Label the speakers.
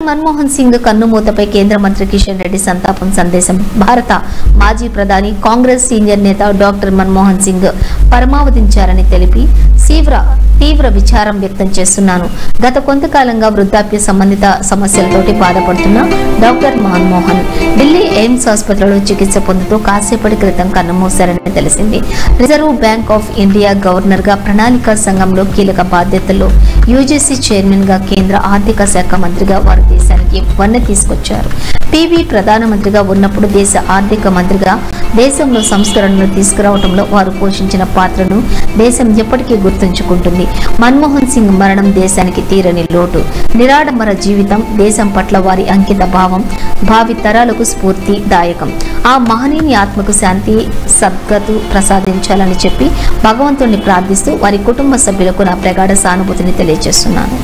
Speaker 1: మన్మోహన్ సింగ్ కన్నుమూతపై కేంద్ర మంత్రి కిషన్ రెడ్డి సంతాపం సందేశం. భారత మాజీ ప్రధాని కాంగ్రెస్ సీనియర్ నేత డాక్టర్ మన్మోహన్ సింగ్ పరమావధించారని తెలిపి తీవ్ర విచారం వ్యక్తం చేస్తున్నాను. గత కొంతకాలంగా వృద్ధాప్య సంబంధిత సమస్యలతోటి బాధపడుతున్న డాక్టర్ మన్మోహన్ ఢిల్లీ ఎయిమ్స్ ఆసుపత్రిలో చికిత్స పొందుతూ కాసేపటి క్రితం కన్నుమూశారని తెలిసింది. Reserve bank of India governor గా, ప్రణాళిక సంఘంలో కీలక బాధ్యతల్లో, యూజీసీ చైర్మన్ గా, కేంద్ర ఆర్థిక శాఖ మంత్రిగా వారు దేశానికి వన్నె తీసుకొచ్చారు. టీవీ ప్రధానమంత్రిగా ఉన్నప్పుడు దేశ ఆర్థిక మంత్రిగా దేశంలో సంస్కరణలు తీసుకురావడంలో వారు పోషించిన పాత్రను దేశం ఎప్పటికీ గుర్తుంచుకుంటుంది. మన్మోహన్ సింగ్ మరణం దేశానికి తీరని లోటు. నిరాడంబర జీవితం, దేశం పట్ల వారి అంకిత భావం భావి తరాలకు స్ఫూర్తిదాయకం. ఆ మహనీయుని ఆత్మకు శాంతి సద్గతు ప్రసాదించాలని చెప్పి భగవంతుణ్ణి ప్రార్థిస్తూ వారి కుటుంబ సభ్యులకు నా ప్రగాఢ సానుభూతిని తెలియజేస్తున్నాను.